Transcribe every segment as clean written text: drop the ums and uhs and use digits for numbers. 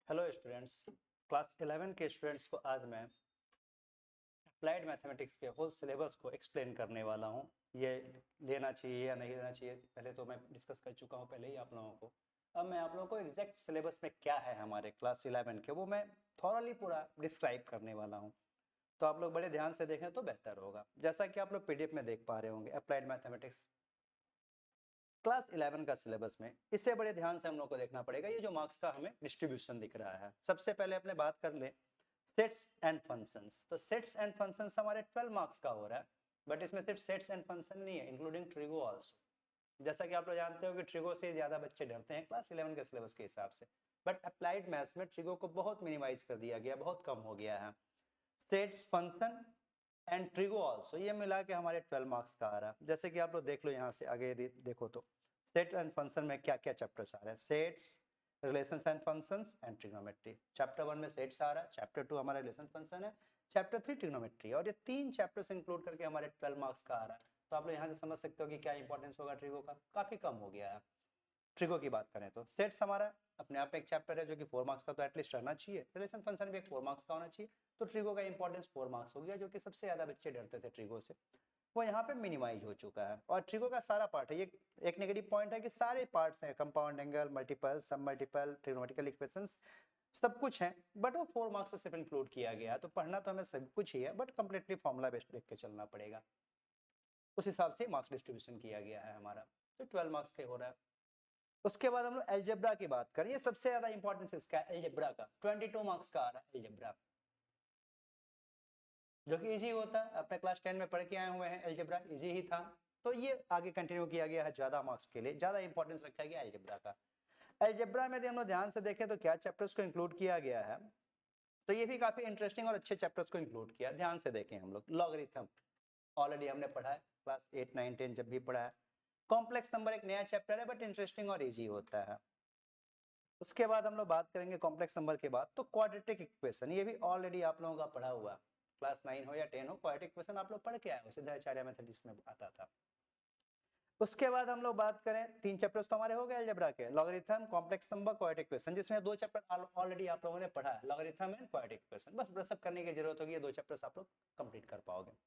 Hello students. Class 11 के students को आज मैं अप्लाइड मैथमेटिक्स के होल सिलेबस को एक्सप्लेन करने वाला हूँ। ये लेना चाहिए या नहीं लेना चाहिए पहले तो मैं डिस्कस कर चुका हूँ पहले ही आप लोगों को। अब मैं आप लोगों को एग्जैक्ट सिलेबस में क्या है हमारे क्लास 11 के वो मैं थॉरली पूरा डिस्क्राइब करने वाला हूँ। तो आप लोग बड़े ध्यान से देखें तो बेहतर होगा। जैसा कि आप लोग पीडीएफ में देख पा रहे होंगे, अप्लाइड मैथमेटिक्स क्लास 11 का सिलेबस में इससे बड़े ध्यान से हम लोग को देखना पड़ेगा। ये जो मार्क्स का हमें डिस्ट्रीब्यूशन दिख रहा है, सबसे पहले अपने बात कर ले सेट्स एंड फंक्शंस। तो सेट्स एंड फंक्शंस हमारे 12 मार्क्स का हो रहा है, बट इसमें सिर्फ सेट्स एंड फंक्शन नहीं है, इंक्लूडिंग ट्रिगो आल्सो। जैसा कि आप लोग जानते हो कि ट्रिगो से ज्यादा बच्चे डरते हैं क्लास 11 के सिलेबस के हिसाब से, बट अप्लाइड मैथ्स में ट्रिगो को बहुत मिनिमाइज कर दिया गया, बहुत कम हो गया है। Sets, function and trigo also ये मिला के हमारे 12 मार्क्स का आ रहा है। जैसे कि आप लोग देख लो यहाँ से आगे देखो तो सेट एंड फंक्शन में क्या क्या चैप्टर्स आ रहे हैं। Sets, relations and functions and trigonometry. Chapter 1 में सेट्स आ रहा है, चैप्टर 2 हमारा रिलेशन फंक्शन है, चैप्टर 3 ट्रिग्नोमेट्री, और ये तीन चैप्टर्स इंक्लूड करके हमारे 12 मार्क्स का आ रहा है। तो आप लोग यहाँ से समझ सकते हो कि क्या इंपॉर्टेंस होगा ट्रिगो का, काफी कम हो गया है। ट्रिगो की बात करें तो सेट्स हमारा अपने आप एक चैप्टर है जो कि 4 मार्क्स का तो एटलीस्ट रहना चाहिए। रिलेशन फंक्शन भी एक 4 मार्क्स का होना चाहिए। तो ट्रिगो का इंपॉर्टेंस 4 मार्क्स हो गया, जो कि सबसे ज्यादा बच्चे डरते थे ट्रिगो से, वो यहाँ पे मिनिमाइज हो चुका है। और ट्रिगो का सारा पार्ट है, ये एक नेगेटिव पॉइंट है कि सारे पार्ट्स हैं, कंपाउंड एंगल, मल्टीपल, सब मल्टीपल, ट्रिग्नोमेट्रिकल इक्वेशंस, सब कुछ है, बट वो 4 मार्क्स से सिर्फ इंक्लूड किया गया है। तो पढ़ना तो हमें सब कुछ ही है, बट कंप्लीटली फॉर्मुला बेस्ड देख के चलना पड़ेगा। उस हिसाब से मार्क्स डिस्ट्रीब्यूशन किया गया है हमारा। तो 12 मार्क्स के हो रहा है। उसके बाद हम लोग एल्जेब्रा की बात करें, ये सबसे ज्यादा इंपॉर्टेंस इसका है एल्जेब्रा का। 22 मार्क्स का आ रहा है एल्जेब्रा, जो कि इजी होता है, अपने क्लास 10 में पढ़ के आए हुए हैं, एल्जेब्रा इजी ही था। तो ये आगे कंटिन्यू किया गया है ज्यादा मार्क्स के लिए, ज्यादा इंपॉर्टेंस रखा गया एल्जेब्रा का। एल्जेब्रा में यदि हम लोग ध्यान से देखें तो क्या चैप्टर्स को इंक्लूड किया गया है, तो ये भी काफी इंटरेस्टिंग और अच्छे चैप्टर्स को इंक्लूड किया। ध्यान से देखें हम लोग, लॉगरिथम ऑलरेडी हमने पढ़ा है क्लास 8 9 10 जब भी पढ़ा है। कॉम्प्लेक्स नंबर एक नया चैप्टर है, बट इंटरेस्टिंग और इजी होता है। उसके बाद हम लोग बात करेंगे कॉम्प्लेक्स नंबर के बाद तो क्वाड्रेटिक इक्वेशन, ये भी ऑलरेडी आप लोगों का पढ़ा हुआ, क्लास 9 हो या 10 हो, क्वाड्रेटिक इक्वेशन आप लोग पढ़ के आए हो, सिद्धाचार्य मैथमेटिक्स में आता था। उसके बाद हम लोग बात करें, तीन चैप्टर्स तो हमारे हो गए अलजेब्रा के, logarithm, complex number, quadratic equation, जिसमें दो चैप्टर ऑलरेडी आप लोगों ने पढ़ा है, लॉगरिथम एंड क्वाड्रेटिक इक्वेशन। बस ब्रशअप करने की जरूरत होगी, ये दो चैप्टर्स आप लोग कंप्लीट कर पाओगे।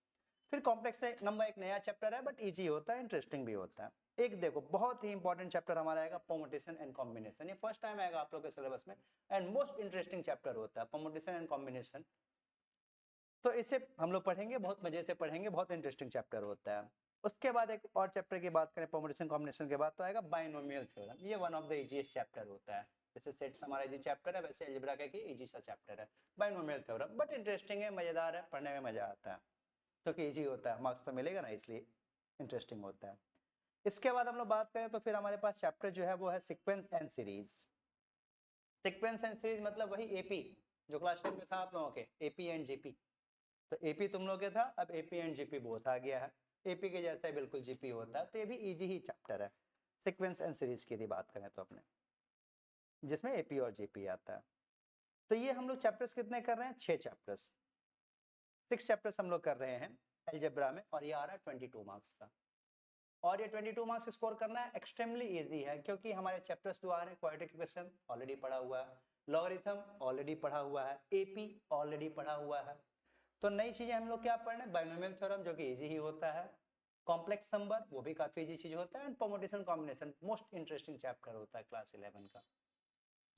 फिर कॉम्प्लेक्स नंबर एक नया चैप्टर है, बट इजी होता है, इंटरेस्टिंग भी होता है। एक देखो बहुत ही इंपॉर्टेंट चैप्टर हमारा आएगा परमुटेशन एंड कॉम्बिनेशन, ये फर्स्ट टाइम आएगा आप लोग के सिलेबस में, एंड मोस्ट इंटरेस्टिंग चैप्टर होता है परमुटेशन एंड कॉम्बिनेशन। तो इसे हम लोग पढ़ेंगे, बहुत मजे से पढ़ेंगे, बहुत इंटरेस्टिंग चैप्टर होता है। उसके बाद एक और चैप्टर की बात करें परमुटेशन कॉम्बिनेशन के बाद तो आएगा बाइनोमियल थ्योरम, ये one of the easiest chapter होता है। जैसे सेट्स हमारा इजी चैप्टर है, वैसे अलजेब्रा का इजी सा चैप्टर है बाइनोमियल थ्योरम, बट इंटरेस्टिंग है, मजेदार है, पढ़ने में मजा आता है, क्योंकि इजी होता है, मार्क्स तो मिलेगा ना, इसलिए इंटरेस्टिंग होता है। इसके बाद हम लोग बात करें तो फिर हमारे पास चैप्टर जो है वो है sequence and series. Sequence and series मतलब वही एपी जो क्लास 10 में था आप लोगों के, एपी एंड जीपी। तो एपी तुम लोग के था, अब एपी एंड जीपी बोथ आ गया है। एपी के जैसा बिल्कुल जीपी होता है, तो ये भी इजी ही चैप्टर है सीक्वेंस एंड सीरीज की यदि बात करें तो अपने, जिसमें एपी और जीपी आता है। तो ये हम लोग चैप्टर्स कितने कर रहे हैं, 6 चैप्टर्स, 6 चैप्टर्स हम लोग कर रहे हैं अलजेब्रा में, और ये आ रहा है 22 मार्क्स का। और ये 22 मार्क्स स्कोर करना है एक्सट्रीमली इजी है, क्योंकि हमारे चैप्टर्स जो आ रहे हैं, क्वाड्रेटिक इक्वेशन ऑलरेडी पढ़ा हुआ है, लॉगरिथम ऑलरेडी पढ़ा हुआ है, एपी ऑलरेडी पढ़ा हुआ है। तो नई चीजें हम लोग क्या पढ़ रहे हैं, बाइनोमियल थ्योरम जो कि इजी ही होता है, कॉम्प्लेक्स नंबर वो भी काफी इजी चीज होता है, and permutation combination most interesting chapter होता है क्लास 11 का,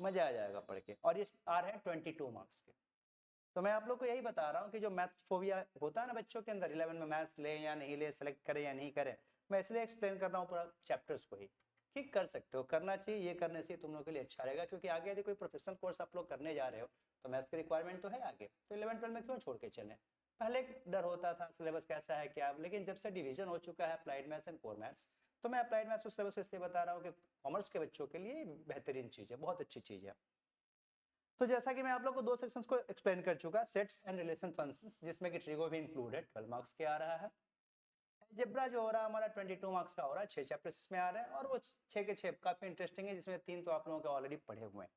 मजा आ जाएगा पढ़ के। और ये आ रहे हैं 22 मार्क्स के। तो मैं आप लोग को यही बता रहा हूँ कि जो मैथ फोबिया होता है ना बच्चों के अंदर, 11 में मैथ्स ले या नहीं ले, सेलेक्ट करे या नहीं करे, मैं इसलिए एक्सप्लेन कर रहा हूँ पूरा चैप्टर्स को ही, कि कर सकते हो, करना चाहिए, ये करने से तुम लोग के लिए अच्छा रहेगा, क्योंकि आगे यदि कोई प्रोफेशनल कोर्स आप लोग करने जा रहे हो तो मैथ्स की रिक्वायरमेंट तो है आगे, तो 11 12 में क्यों छोड़ के चले। पहले डर होता था सिलेबस कैसा है क्या, लेकिन जब से डिवीजन हो चुका है applied maths and core maths, तो मैं अप्लाइड मैथ्स को सिलेबस इसलिए बता रहा हूँ कि कॉमर्स के बच्चों के लिए बेहतरीन चीज है, बहुत अच्छी चीज है। तो जैसा कि मैं आप लोग को दो सेक्शंस को एक्सप्लेन कर चुका, सेट्स एंड रिलेशन फंक्शंस, जिसमें कि ट्रिगो भी इंक्लूडेड 12 मार्क्स के आ रहा है। अलजेब्रा जो हो रहा है हमारा 22 मार्क्स का हो रहा है, 6 चैप्टर्स इसमें आ रहे हैं, और वो 6 के 6 काफी इंटरेस्टिंग है, जिसमें 3 तो आप लोगों के ऑलरेडी पढ़े हुए हैं।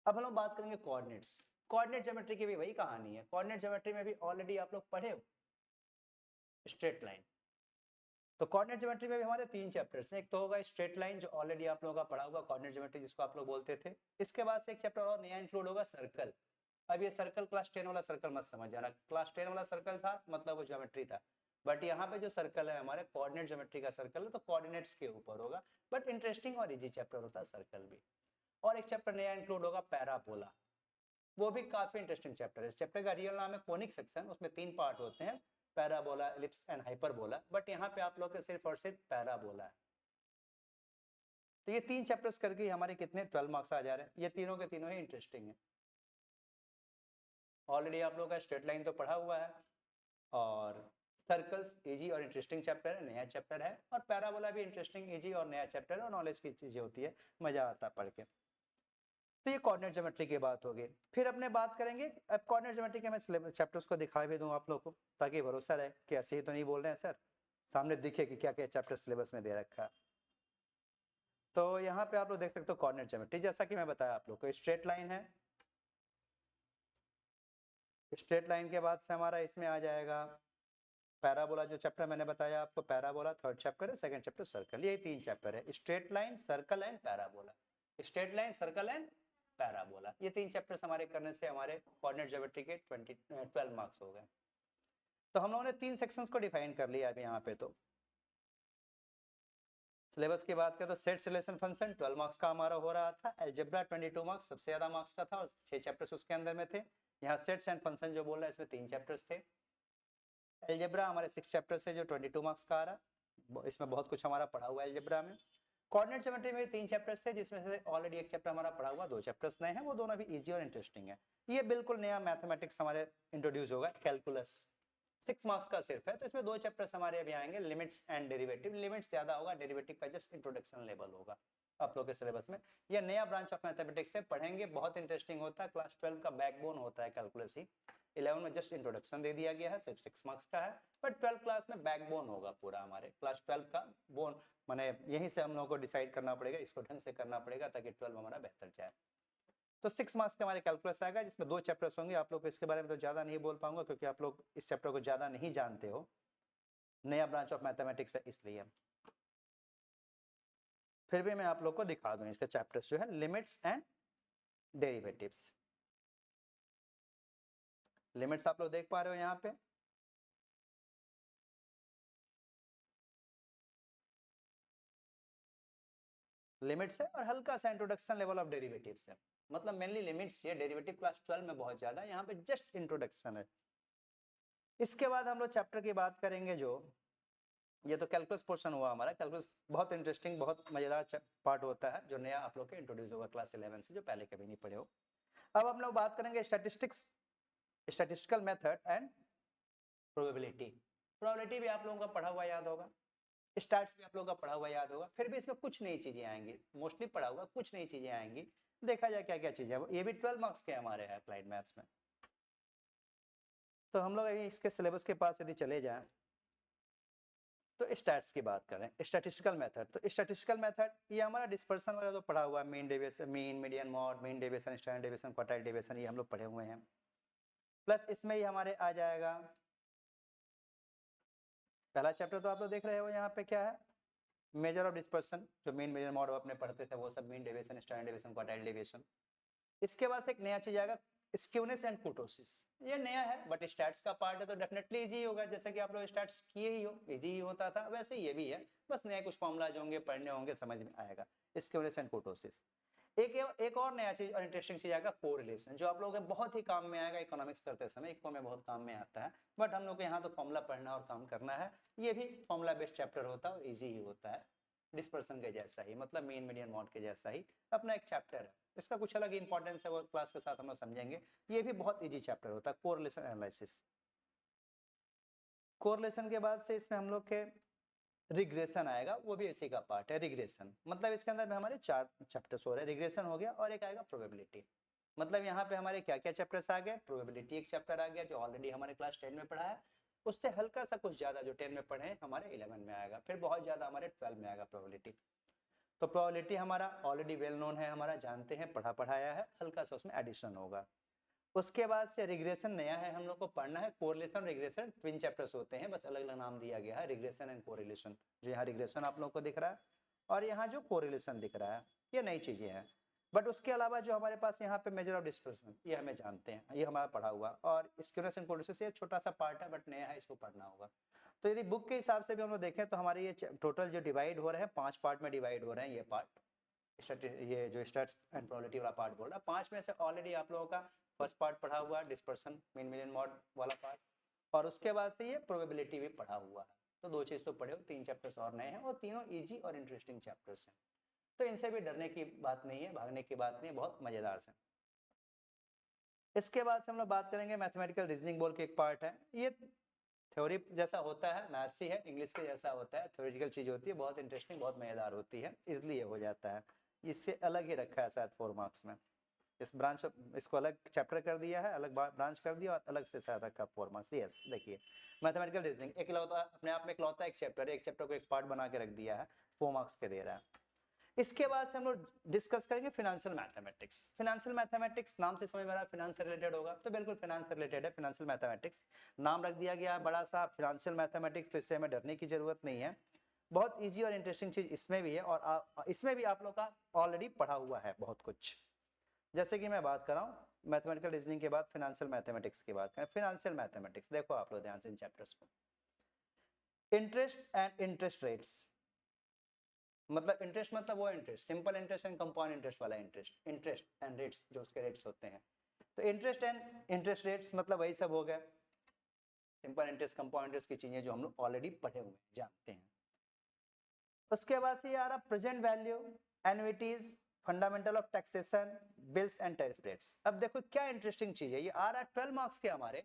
अब हम लोग बात करेंगे कोऑर्डिनेट्स। कोऑर्डिनेट ज्योमेट्री की भी वही कहानी है, कोऑर्डिनेट ज्योमेट्री में भी ऑलरेडी आप लोग पढ़े हो, स्ट्रेट लाइन, तो कोऑर्डिनेट ज्योमेट्री में भी हमारे 3 चैप्टर्स हैं। एक तो होगा स्ट्रेट लाइन जो ऑलरेडी आप लोगों का पढ़ा हुआ कोऑर्डिनेट ज्योमेट्री जिसको आप लोग बोलते थे। इसके बाद से एक चैप्टर और नया इंक्लूड होगा सर्कल। अब ये सर्कल क्लास 10 वाला सर्कल मत समझ जाना, क्लास 10 वाला सर्कल था मतलब वो ज्योमेट्री था, बट यहाँ पे जो सर्कल है हमारे कोऑर्डिनेट ज्योमेट्री का सर्कल है, तो कोऑर्डिनेट्स के ऊपर होगा, बट इंटरेस्टिंग और इजी चैप्टर होता है सर्कल भी। और एक चैप्टर नया इंक्लूड होगा पैराबोला, वो भी काफी इंटरेस्टिंग चैप्टर है। इस चैप्टर का रियल नाम है कोनिक सेक्शन, उसमें 3 पार्ट होते हैं, parabola, ellipse and hyperbola, but यहाँ पे आप लोग के सिर्फ और सिर्फ पैराबोला है। तो ये 3 चैप्टर्स करके हमारे कितने 12 मार्क्स आ जा रहे हैं। ये तीनों के तीनों ही इंटरेस्टिंग है। ऑलरेडी आप लोगों का स्ट्रेट लाइन तो पढ़ा हुआ है, और सर्कल्स इजी और इंटरेस्टिंग चैप्टर है, नया चैप्टर है, और पैराबोला भी इंटरेस्टिंग इजी और नया चैप्टर है, और नॉलेज की चीजें होती है, मजा आता है पढ़ के। तो ये कोऑर्डिनेट ज्योमेट्री की बात होगी। फिर अपने बात करेंगे, अब कोऑर्डिनेट ज्योमेट्री के मैं चैप्टर्स को दिखा भी दूं आप लोग को, ताकि भरोसा रहे कि ऐसे ही तो नहीं बोल रहे हैं सर, सामने दिखे कि क्या क्या चैप्टर सिलेबस में दे रखा है। तो यहाँ पे आप लोग देख सकते हो कोऑर्डिनेट ज्योमेट्री, जैसा कि मैं बताया आप लोग को, स्ट्रेट लाइन है। स्ट्रेट लाइन के बाद से हमारा इसमें आ जाएगा पैराबोला, जो चैप्टर मैंने बताया आपको, पैराबोला थर्ड चैप्टर है, सेकंड चैप्टर सर्कल। ये 3 चैप्टर है, straight line, circle and parabola. Straight line, circle and parabola, ये 3 चैप्टर्स हमारे करने से हमारे कोऑर्डिनेट ज्योमेट्री के 12 मार्क्स हो गए। तो हम लोगों ने 3 सेक्शंस को डिफाइन कर लिया अभी यहाँ पे। तो सिलेबस की बात करें तो सेट रिलेशन फंक्शन 12 मार्क्स का हमारा हो रहा था, अलजेब्रा 22 मार्क्स सबसे ज्यादा मार्क्स का था, और 6 चैप्टर्स उसके अंदर में थे। यहाँ सेट्स एंड फंक्शन जो बोल रहा है इसमें 3 चैप्टर्स थे। अलजेब्रा हमारे 6 चैप्टर से जो 22 मार्क्स का आ रहा, इसमें बहुत कुछ हमारा पढ़ा हुआ है अलजेब्रा में। कोऑर्डिनेट ज्योमेट्री में 3 चैप्टर्स थे, जिसमें से ऑलरेडी एक चैप्टर हमारा पढ़ा हुआ, 2 चैप्टर्स नए हैं, वो दोनों भी इजी और इंटरेस्टिंग है। ये बिल्कुल नया मैथमेटिक्स हमारे इंट्रोड्यूस होगा, कैलकुलस 6 मार्क्स का सिर्फ है। तो इसमें 2 चैप्टर्स हमारे अभी आएंगे, लिमिट्स एंड डेरिवेटिव। लिमिट्स ज्यादा होगा, डेरिवेटिव का जस्ट इंट्रोडक्शन लेवल होगा आप लोग के सिलेबस में। ये नया ब्रांच ऑफ मैथमेटिक्स है, पढ़ेंगे, बहुत इंटरेस्टिंग होता है। क्लास 12 का बैकबोन होता है कैलकुलस ही। 11 में जस्ट इंट्रोडक्शन दे दिया गया है, सिर्फ 6 मार्क्स का है, बट 12 क्लास में बैकबोन होगा पूरा हमारे। क्लास 12 का बोन माने यहीं से हम लोगों को डिसाइड करना पड़ेगा, इसको ढंग से करना पड़ेगा ताकि 12 हमारा बेहतर जाए। तो 6 मार्क्स के हमारे कैलकुलस आएगा, जिसमें 2 चैप्टर्स होंगे। आप लोग को इसके बारे में तो ज्यादा नहीं बोल पाऊंगा, क्योंकि आप लोग इस चैप्टर को ज्यादा नहीं जानते हो, नया ब्रांच ऑफ मैथमेटिक्स है इसलिए। फिर भी मैं आप लोग को दिखा दूं इसके चैप्टर्स जो है, लिमिट्स एंड डेरिवेटिव्स। लिमिट्स आप लोग देख पा रहे हो यहाँ पे, लिमिट्स है, और हल्का सा इंट्रोडक्शन लेवल ऑफ डेरिवेटिव्स है। मतलब मेनली लिमिट्स है, डेरिवेटिव क्लास 12 में बहुत ज्यादा है, यहाँ पे जस्ट इंट्रोडक्शन है। इसके बाद हम लोग चैप्टर की बात करेंगे, जो ये तो कैलकुलस पोर्शन हुआ हमारा। कैलकुलस बहुत इंटरेस्टिंग, बहुत मजेदार पार्ट होता है, जो नया आप लोग के इंट्रोड्यूस होगा क्लास 11 से, जो पहले कभी नहीं पढ़े हो। अब हम लोग बात करेंगे statistics, statistical method and probability. Probability भी आप लोगों का पढ़ा हुआ याद होगा, स्टैट्स भी आप लोगों का पढ़ा हुआ याद होगा। फिर भी इसमें कुछ नई चीजें आएंगी, मोस्टली पढ़ा हुआ, कुछ नई चीजें आएंगी, देखा जाए क्या क्या चीजें। ये भी 12 मार्क्स के हमारे हैं अप्लाइड मैथ्स में। तो हम लोग अभी इसके सिलेबस के पास यदि चले जाएं, तो स्टैट्स की बात करें, स्टैटिस्टिकल मेथड। तो स्टैटिस्टिकल मेथड ये हमारा डिस्पर्सन वाला तो पढ़ा हुआ है, mean deviation, mean, median, mod, mean deviation, standard deviation, quartile deviation, ये हम लोग पढ़े हुए हैं। प्लस इसमें ही हमारे आ जाएगा पहला चैप्टर, तो आप लोग देख रहे हो यहाँ पे क्या है, मेजर ऑफ डिस्पर्सन, जो मीन, मीडियन, मॉड अपने पढ़ते थे वो सब, mean deviation, standard deviation, quartile deviation. इसके बाद एक नया चीज आएगा, स्क्यूनेस एंड कुर्टोसिस। ये नया है, बट स्टैट्स का पार्ट है, तो डेफिनेटली इजी होगा। जैसे कि आप लोग स्टैट्स किए ही हो, इजी ही होता था, वैसे ये भी है, बस नया कुछ फॉर्मूला जो होंगे पढ़ने होंगे, समझ में आएगा। Skewness and कुर्टोसिस। एक और नया चीज और इंटरेस्टिंग चीज आएगा, कोरिलेशन, जो आप लोगों के बहुत ही काम में आएगा इकोनॉमिक्स करते समय। इको में बहुत काम में आता है, बट हम लोग को यहाँ तो फॉर्मूला पढ़ना और काम करना है। ये भी फॉर्मूला बेस्ड चैप्टर होता है और इजी ही होता है, डिस्पर्सन के जैसा ही, मतलब मीन, मीडियन, मॉड के जैसा ही अपना एक चैप्टर है। इसका कुछ अलग इंपॉर्टेंस है, वो क्लास के साथ हम लोग समझेंगे। ये भी बहुत इजी चैप्टर होता है, कोरिलेशन एनालिसिस। कोरिलेशन के बाद से इसमें हम लोग के रिग्रेशन आएगा, वो भी इसी का पार्ट है, रिग्रेशन। मतलब इसके अंदर में हमारे 4 चैप्टर्स हो रहे हैं, रिग्रेशन हो गया, और एक आएगा प्रोबेबिलिटी। मतलब यहाँ पे हमारे क्या क्या चैप्टर्स आ गए, प्रोबेबिलिटी एक चैप्टर आ गया, जो ऑलरेडी हमारे क्लास 10 में पढ़ा है, उससे हल्का सा कुछ ज्यादा जो 10 में पढ़े हैं हमारे 11 में आएगा, फिर बहुत ज्यादा हमारे 12 में आएगा प्रोबेबिलिटी। तो प्रोबेबिलिटी हमारा ऑलरेडी वेल नोन है, हमारा जानते हैं, पढ़ाया है, हल्का सा उसमें एडिशन होगा। उसके बाद से रिग्रेशन नया है, हम लोग को पढ़ना है। कोरिलेशन रिग्रेशन ट्विन चैप्टर्स होते हैं, बस अलग अलग नाम दिया गया है, रिग्रेशन एंड कोरिलेशन। जो यहाँ रिग्रेशन आप लोगों को दिख रहा है और यहाँ जो कोरिलेशन दिख रहा है, ये नई चीजें हैं। बट उसके अलावा जो हमारे पास यहाँ पे मेजर ऑफ डिस्पर्सन, ये हमें जानते हैं, ये हमारा पढ़ा हुआ। और स्क्यूनेस एंड कोरिलेशन से छोटा सा पार्ट है बट नया है, इसको पढ़ना होगा। तो यदि बुक के हिसाब से भी हम लोग देखें तो हमारे ये टोटल जो डिवाइड हो रहे हैं 5 पार्ट में डिवाइड हो रहे हैं। ये पार्ट ये जो स्टैट्स एंड प्रोबेबिलिटी वाला पार्ट बोल रहा है, 5 में से ऑलरेडी आप लोगों का फर्स्ट पार्ट पढ़ा हुआ है, डिस्पर्सन मीन मीडियन मॉड वाला पार्ट, और उसके बाद से ये प्रोबेबिलिटी भी पढ़ा हुआ है। तो 2 चीज तो पढ़े हो, 3 चैप्टर्स और नए हैं और तीनों इजी और इंटरेस्टिंग चैप्टर्स हैं। तो इनसे भी डरने की बात नहीं है, भागने की बात नहीं है, बहुत मजेदार से। इसके बाद से हम लोग बात करेंगे मैथमेटिकल रीजनिंग बोल के एक पार्ट है। ये थ्योरी जैसा होता है, मैथ्स ही है, इंग्लिश के जैसा होता है, थ्योरेटिकल चीज होती है, बहुत इंटरेस्टिंग, बहुत मजेदार होती है, इसलिए हो जाता है। इससे अलग ही रखा है शायद 4 मार्क्स में। इस ब्रांच इसको अलग चैप्टर कर दिया है, अलग ब्रांच कर दिया और अलग से शायद रखा 4 मार्क्स। यस, देखिए मैथमेटिकल रीजनिंग एक लौता अपने आप में इकलौता एक चैप्टर है, एक चैप्टर को एक पार्ट बना के रख दिया है, 4 मार्क्स के दे रहा है। इसके बाद से हम लोग डिस्कस करेंगे फाइनेंशियल मैथमेटिक्स। फाइनेंशियल मैथमेटिक्स नाम से समझ में आ रहा है फाइनेंस से रिलेटेड होगा, तो बिल्कुल फाइनेंस से रिलेटेड है। फाइनेंशियल मैथमेटिक्स नाम रख दिया गया है बड़ा सा फाइनेंशियल मैथमेटिक्स, तो इससे हमें डरने की जरूरत नहीं है। बहुत इजी और इंटरेस्टिंग चीज इसमें भी है, और इसमें भी आप लोग का ऑलरेडी पढ़ा हुआ है बहुत कुछ। जैसे कि मैं बात कर रहा हूँ मैथमेटिकल रीजनिंग के बाद फाइनेंशियल मैथमेटिक्स की बात करें। फाइनेंशियल मैथमेटिक्स देखो आप लोग ध्यान से इन चैप्टर्स को। इंटरेस्ट एंड इंटरेस्ट रेट्स, मतलब इंटरेस्ट मतलब वो interest, simple interest and compound interest वाला इंटरेस्ट, इंटरेस्ट एंड रेट्स जो उसके रेट्स होते हैं। तो इंटरेस्ट एंड इंटरेस्ट रेट्स मतलब वही सब हो गया, सिंपल इंटरेस्ट कंपाउंड इंटरेस्ट की चीजें जो हम लोग ऑलरेडी पढ़े हुए जानते हैं। उसके बाद से ये आ रहा present value, annuities, fundamental of taxation, bills and tariff rates. अब देखो क्या इंटरेस्टिंग चीज है, ये आ रहा है 12 मार्क्स के हमारे,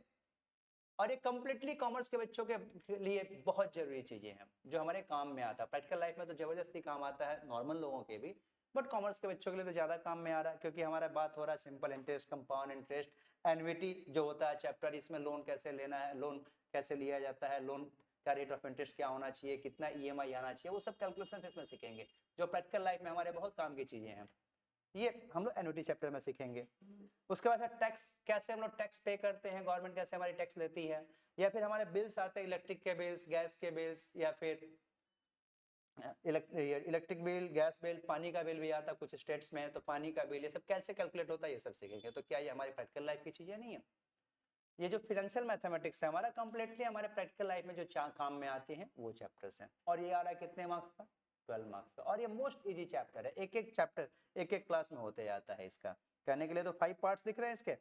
और ये कंप्लीटली कॉमर्स के बच्चों के लिए बहुत जरूरी चीजें हैं जो हमारे काम में आता है। प्रैक्टिकल लाइफ में तो जबरदस्ती काम आता है नॉर्मल लोगों के भी, बट कॉमर्स के बच्चों के लिए तो ज्यादा काम में आ रहा है, क्योंकि हमारा बात हो रहा है simple interest, compound interest, annuity जो होता है चैप्टर, इसमें लोन कैसे लेना है, लोन कैसे लिया जाता है, लोन का रेट ऑफ इंटरेस्ट क्या होना चाहिए, कितना ईएमआई आना चाहिए, वो सब कैलकुलेशन इसमें सीखेंगे जो प्रैक्टिकल लाइफ में हमारे बहुत काम की चीजें हैं। ये हम लोग एन्युइटी चैप्टर में सीखेंगे। उसके बाद टैक्स, कैसे हम लोग टैक्स पे करते हैं, गवर्नमेंट कैसे हमारी टैक्स लेती है, या फिर हमारे बिल्स आते हैं, इलेक्ट्रिक के बिल्स, गैस के बिल्स, या फिर इलेक्ट्रिक बिल, गैस बिल, पानी का बिल भी आता है कुछ स्टेट्स में, तो पानी का बिल, ये सब कैसे कैलकुलेट होता है, ये सब सीखेंगे। तो क्या ये हमारी प्रैक्टिकल लाइफ की चीजें नहीं है? ये जो फाइनेंशियल मैथमेटिक्स है हमारा कंप्लीटली हमारे प्रैक्टिकल लाइफ में जो काम में आते हैं वो चैप्टर्स हैं। और ये आ रहा है कितने मार्क्स का? 12 मार्क्स का। और ये मोस्ट इजी चैप्टर है, एक एक चैप्टर एक एक क्लास में होते जाता है। इसका कहने के लिए तो 5 पार्ट्स दिख रहे हैं इसके,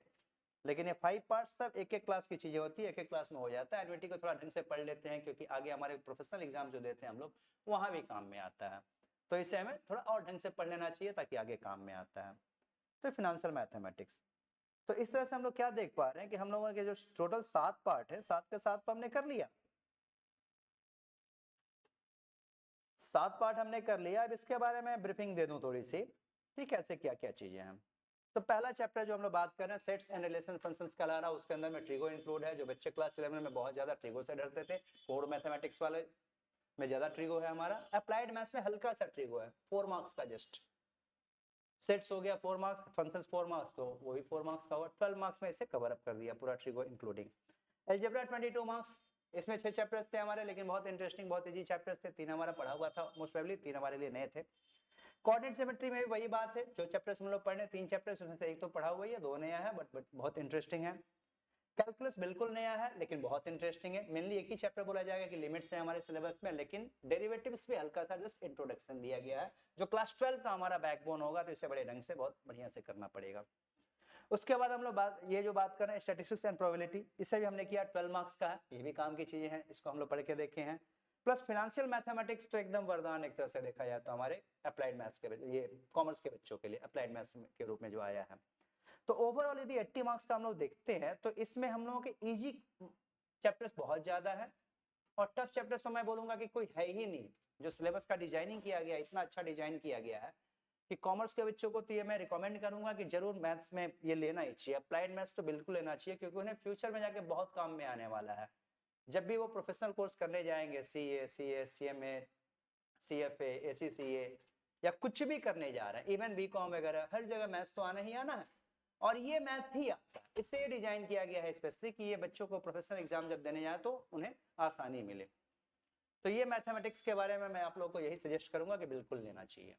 लेकिन ये 5 पार्ट्स सब एक एक क्लास की चीजें होती है, एक एक क्लास में हो जाता है। एन्युइटी को थोड़ा ढंग से पढ़ लेते हैं, क्योंकि आगे हमारे प्रोफेशनल एग्जाम जो देते हैं हम लोग, वहां भी काम में आता है, तो इसे हमें थोड़ा और ढंग से पढ़ लेना चाहिए ताकि आगे काम में आता है। तो फाइनेंशियल मैथमेटिक्स, तो इस तरह से हम लोग क्या देख पा रहे हैं कि हम लोगों के जो टोटल 7 पार्ट है, 7 के 7 तो हमने कर लिया, 7 पार्ट हमने कर लिया। अब इसके बारे में ब्रीफिंग दे दूं थोड़ी सी, ठीक, कैसे क्या क्या चीजें हैं। तो पहला चैप्टर जो हम लोग बात कर रहे हैं सेट्स एंड रिलेशन फंक्शंस का ला रहा है, उसके अंदर में ट्रिगो इंक्लूड है। जो बच्चे क्लास 11 में बहुत ज्यादा ट्रिगो से डरते थे, कोड मैथमेटिक्स वाले में ज्यादा ट्रिगो है हमारा, अप्लाइड मैथ्स में हल्का सा ट्रिगो है, 4 मार्क्स का जस्ट। सेट्स हो गया 4 मार्क्स, फंक्शंस 4 मार्क्स, तो वो भी 4 मार्क्स का हुआ। 12 मार्क्स में इसे कवर अप कर दिया पूरा ट्रिगो इंक्लूडिंग। अलजेब्रा 22 मार्क्स, इसमें 6 चैप्टर्स थे हमारे, लेकिन बहुत इंटरेस्टिंग बहुत इजी चैप्टर्स थे। 3 हमारा पढ़ा हुआ था मोस्ट प्रोबेबली, 3 हमारे लिए नए थे। कोऑर्डिनेट सिमेट्री में भी वही बात है, जो चैप्टर्स हम लोग पढ़ने 3 चैप्टर्स उसमें से एक तो पढ़ा हुआ है, 2 नया है, बट बहुत इंटरेस्टिंग है। कैलकुलस बिल्कुल नया है लेकिन बहुत इंटरेस्टिंग है। मेनली एक ही चैप्टर बोला जाएगा कि लिमिट्स है हमारे सिलेबस में, लेकिन डेरिवेटिव्स भी हल्का सा जस्ट इंट्रोडक्शन दिया गया है, जो क्लास 12 का हमारा बैकबोन होगा, तो इसे बड़े ढंग से बहुत बढ़िया से करना पड़ेगा। उसके बाद हम लोग ये जो बात कर रहे हैं स्टैटिस्टिक्स एंड प्रोबेबिलिटी, इसे भी हमने किया, 12 मार्क्स का है, ये भी काम की चीजें हैं, इसको हम लोग पढ़ के देखे हैं। प्लस फाइनेंशियल मैथमेटिक्स तो एकदम वरदान एक तरह से देखा जाए तो हमारे अप्लाइड मैथ्स के, ये कॉमर्स के बच्चों के लिए अप्लाइड मैथ्स के रूप में जो आया है। तो ओवरऑल यदि 80 मार्क्स का हम लोग देखते हैं तो इसमें हम लोगों के इजी चैप्टर्स बहुत ज्यादा है, और टफ चैप्टर्स तो मैं बोलूंगा कि कोई है ही नहीं। जो सिलेबस का डिजाइनिंग किया गया, इतना अच्छा डिजाइन किया गया है कि कॉमर्स के बच्चों को तो ये मैं रिकमेंड करूंगा कि जरूर मैथ्स में ये लेना ही चाहिए, अप्लाइड मैथ्स तो बिल्कुल लेना चाहिए, क्योंकि उन्हें फ्यूचर में जाके बहुत काम में आने वाला है। जब भी वो प्रोफेशनल कोर्स करने जाएंगे, CA, CS, CMA, CFA, ACCA, या कुछ भी करने जा रहे हैं, इवन बीकॉम वगैरह, हर जगह मैथ्स तो आना ही आना है। और ये मैथ ही आता है, इसलिए डिजाइन किया गया है स्पेशली कि ये बच्चों को प्रोफेशनल एग्जाम जब देने जाए तो उन्हें आसानी मिले। तो ये मैथमेटिक्स के बारे में मैं आप लोगों को यही सजेस्ट करूंगा कि बिल्कुल लेना चाहिए।